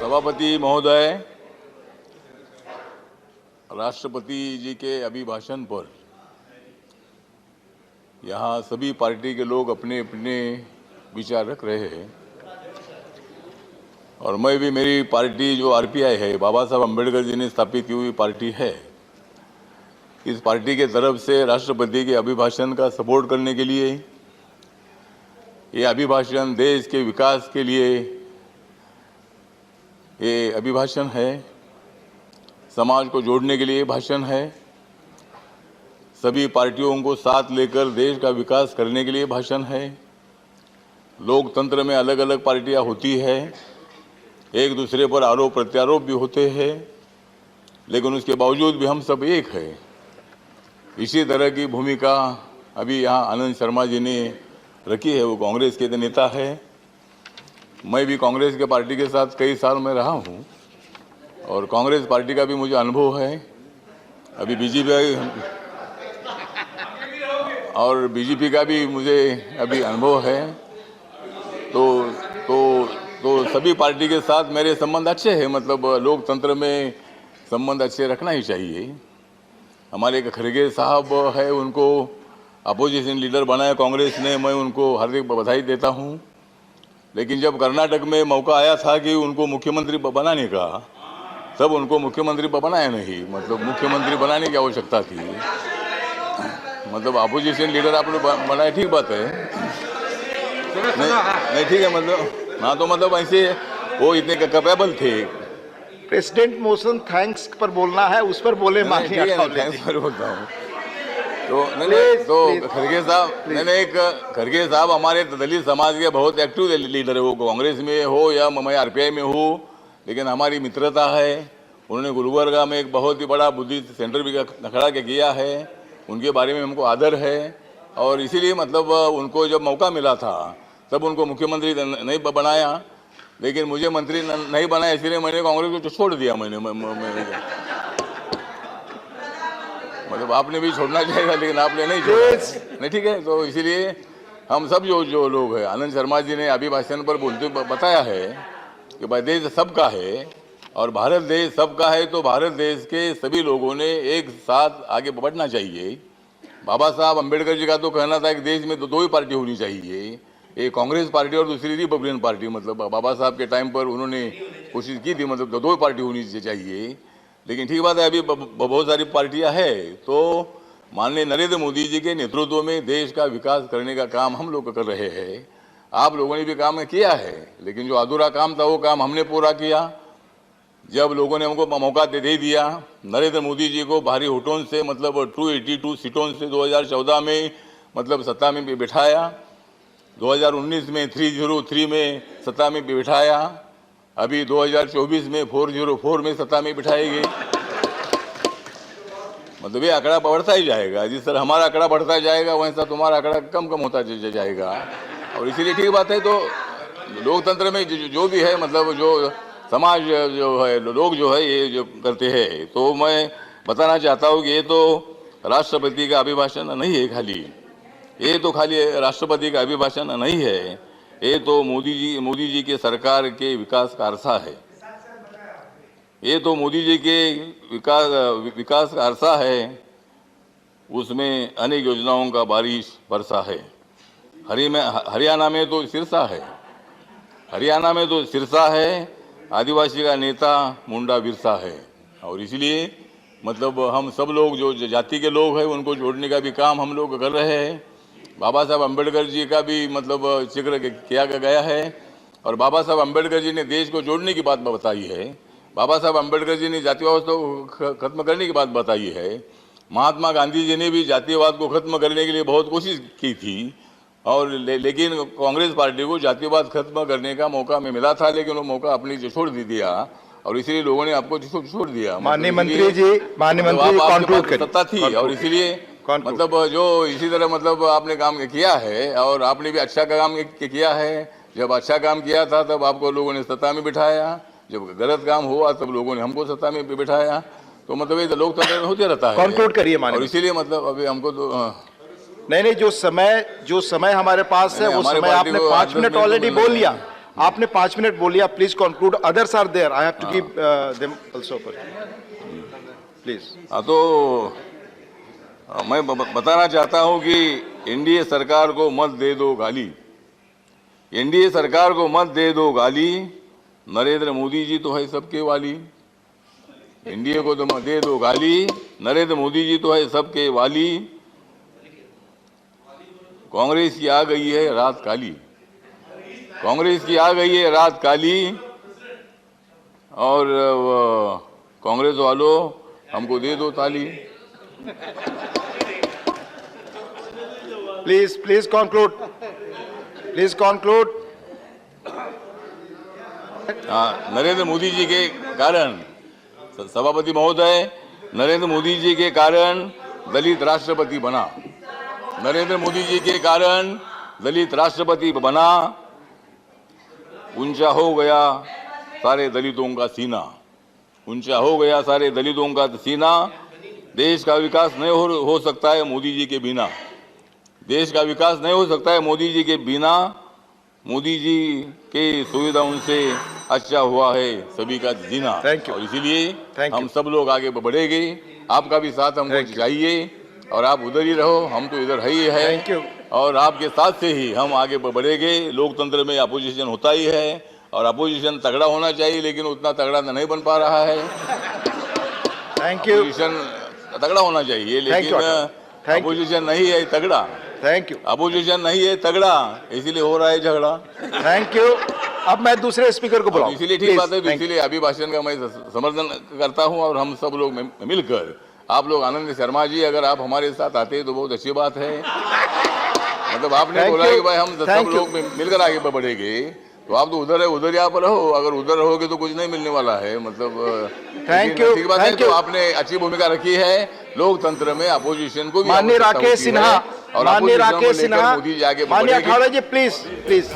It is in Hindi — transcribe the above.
सभापति महोदय, राष्ट्रपति जी के अभिभाषण पर यहाँ सभी पार्टी के लोग अपने अपने विचार रख रहे हैं और मैं भी, मेरी पार्टी जो आरपीआई है, बाबा साहब अम्बेडकर जी ने स्थापित की हुई पार्टी है, इस पार्टी के तरफ से राष्ट्रपति के अभिभाषण का सपोर्ट करने के लिए, ये अभिभाषण देश के विकास के लिए ये अभिभाषण है, समाज को जोड़ने के लिए भाषण है, सभी पार्टियों को साथ लेकर देश का विकास करने के लिए भाषण है। लोकतंत्र में अलग अलग पार्टियां होती है, एक दूसरे पर आरोप प्रत्यारोप भी होते हैं, लेकिन उसके बावजूद भी हम सब एक हैं। इसी तरह की भूमिका अभी यहाँ आनंद शर्मा जी ने रखी है। वो कांग्रेस के नेता है, मैं भी कांग्रेस के पार्टी के साथ कई साल में रहा हूँ और कांग्रेस पार्टी का भी मुझे अनुभव है। अभी बीजेपी का भी मुझे अभी अनुभव है। तो सभी पार्टी के साथ मेरे संबंध अच्छे हैं। मतलब लोकतंत्र में संबंध अच्छे रखना ही चाहिए। हमारे एक खड़गे साहब है, उनको अपोजिशन लीडर बनाया कांग्रेस ने, मैं उनको हार्दिक बधाई देता हूँ। लेकिन जब कर्नाटक में मौका आया था कि उनको मुख्यमंत्री बनाने का, तब उनको मुख्यमंत्री बनाया नहीं। मतलब मुख्यमंत्री बनाने की आवश्यकता थी। मतलब अपोजिशन लीडर आपने बनाया, ठीक बात है, नहीं ठीक है। मतलब हाँ, तो मतलब ऐसे वो इतने कैपेबल थे। प्रेसिडेंट मोशन थैंक्स पर बोलना है, उस पर बोले। थैंक्स पर बोलता हूँ। तो तो खड़गे साहब हमारे दलित समाज के बहुत एक्टिव लीडर है। वो कांग्रेस में हो या मैं आरपीआई में हूँ, लेकिन हमारी मित्रता है। उन्होंने गुलबर्गा में एक बहुत ही बड़ा बुद्धिस्ट सेंटर भी खड़ा किया है। उनके बारे में हमको आदर है और इसीलिए मतलब उनको जब मौका मिला था तब उनको मुख्यमंत्री नहीं बनाया, लेकिन मुझे मंत्री नहीं बनाया, इसलिए मैंने कांग्रेस को छोड़ दिया। मतलब आपने भी छोड़ना चाहिए, लेकिन आपने नहीं छोड़ा। नहीं ठीक है। तो इसीलिए हम सब जो लोग हैं, आनंद शर्मा जी ने अभिभाषण पर बोलते बताया है कि भाई देश सबका है और भारत देश सबका है, तो भारत देश के सभी लोगों ने एक साथ आगे बढ़ना चाहिए। बाबा साहब अम्बेडकर जी का तो कहना था कि देश में दो ही पार्टी होनी चाहिए, एक कांग्रेस पार्टी और दूसरी रिपब्लिकन पार्टी। मतलब बाबा साहब के टाइम पर उन्होंने कोशिश की थी, मतलब दो ही पार्टी होनी चाहिए। लेकिन ठीक बात है, अभी बहुत सारी पार्टियां हैं। तो माननीय नरेंद्र मोदी जी के नेतृत्व में देश का विकास करने का काम हम लोग कर रहे हैं। आप लोगों ने भी काम किया है, लेकिन जो अधूरा काम था वो काम हमने पूरा किया। जब लोगों ने हमको मौका दे दिया, नरेंद्र मोदी जी को भारी वोटों से, मतलब 282 सीटों से 2014 में मतलब सत्ता में बिठाया, 2019 में 303 में सत्ता में बिठाया, अभी 2024 में 404 में सत्ता में बिठाएगी। मतलब ये आंकड़ा बढ़ता ही जाएगा। जिस तरह हमारा आंकड़ा बढ़ता जाएगा, वैसा तुम्हारा आंकड़ा कम होता जाएगा। और इसीलिए ठीक बात है। तो लोकतंत्र में जो भी है, मतलब जो समाज जो है, लोग जो है, ये जो करते हैं, तो मैं बताना चाहता हूँ कि ये तो राष्ट्रपति का अभिभाषण नहीं है खाली, ये तो खाली राष्ट्रपति का अभिभाषण नहीं है, ये तो मोदी जी के सरकार के विकास का अरसा है। ये तो मोदी जी के विकास का अरसा है। उसमें अनेक योजनाओं का बारिश बरसा है। हरियाणा में तो सिरसा है, आदिवासी का नेता मुंडा बिरसा है। और इसलिए मतलब हम सब लोग जो जाति के लोग हैं, उनको जोड़ने का भी काम हम लोग कर रहे हैं। बाबा साहब अम्बेडकर जी का भी मतलब जिक्र किया गया है और बाबा साहब अम्बेडकर जी ने देश को जोड़ने की बात बताई है। बाबा साहब अम्बेडकर जी ने जातिवाद को खत्म करने की बात बताई है। महात्मा गांधी जी ने भी जातिवाद को खत्म करने के लिए बहुत कोशिश की थी और लेकिन कांग्रेस पार्टी को जातिवाद खत्म करने का मौका मिला था, लेकिन वो मौका अपनी छोड़ दिया और इसीलिए लोगों ने आपको छोड़ दिया। माननीय मंत्री जी, सत्ता थी और इसीलिए मतलब जो इसी तरह मतलब आपने काम किया है और आपने भी अच्छा काम किया है। जब अच्छा काम किया था तब आपको लोगों ने सत्ता में बिठाया, जब गलत काम हुआ तब लोगों ने हमको सत्ता में बिठाया। तो मतलब ये लोकतंत्र में होते रहता है। कंक्लूड करिए माननीय। और इसीलिए मतलब अभी हमको तो नहीं, जो समय हमारे पास है, वो समय आपने 5 मिनट ऑलरेडी बोल लिया। आपने 5 मिनट बोलिए, आप please conclude, others are there, I have to give them also please. हाँ, तो मैं बताना चाहता हूं कि एनडीए सरकार को मत दे दो गाली, एनडीए सरकार को मत दे दो गाली, नरेंद्र मोदी जी तो है सबके वाली। एनडीए को तो मत दे दो गाली, नरेंद्र मोदी जी तो है सबके वाली। कांग्रेस की आ गई है रात काली, कांग्रेस की आ गई है रात काली, और कांग्रेस वालों हमको दे दो ताली। Please please conclude, please conclude. Narendra Modi ji के कारण, सभापति महोदय, नरेंद्र मोदी जी के कारण दलित राष्ट्रपति बना, नरेंद्र मोदी जी के कारण दलित राष्ट्रपति बना। ऊंचा हो गया सारे दलितों का सीना, ऊंचा हो गया सारे दलितों का सीना। देश का विकास नहीं हो सकता है मोदी जी के बिना, देश का विकास नहीं हो सकता है मोदी जी के बिना। मोदी जी के सुविधाओं से अच्छा हुआ है सभी का जीना, और इसीलिए हम सब लोग आगे बढ़ेंगे। आपका भी साथ हमको चाहिए, और आप उधर ही रहो, हम तो इधर है ही है, और आपके साथ से ही हम आगे बढ़ेंगे। लोकतंत्र में अपोजिशन होता ही है, और अपोजिशन तगड़ा होना चाहिए, लेकिन उतना तगड़ा नहीं बन पा रहा है। अपोजिशन तगड़ा होना चाहिए, लेकिन अपोजिशन नहीं है तगड़ा। Thank you. अपोजिशन नहीं है तगड़ा, इसीलिए हो रहा है झगड़ा। Thank you. अब मैं दूसरे स्पीकर को बुलाऊं। इसीलिए ठीक बात है, तो इसीलिए अभिभाषण का मैं समर्थन करता हूं, और हम सब लोग मिलकर, आप लोग, आनंद शर्मा जी अगर आप हमारे साथ आते तो बहुत अच्छी बात है। मतलब आपने बोला कि भाई हम सब लोग मिलकर आगे बढ़ेंगे, तो आप तो उधर है, उधर ही आप रहो। अगर उधर रहोगे तो कुछ नहीं मिलने वाला है। मतलब थैंक यू, ठीक बात है। तो आपने अच्छी भूमिका रखी है लोकतंत्र में, अपोजिशन को भी। माननीय राकेश सिन्हा, और माननीय राकेश सिन्हा, मोदी जी आगे माननीय अठावले जी प्लीज प्लीज।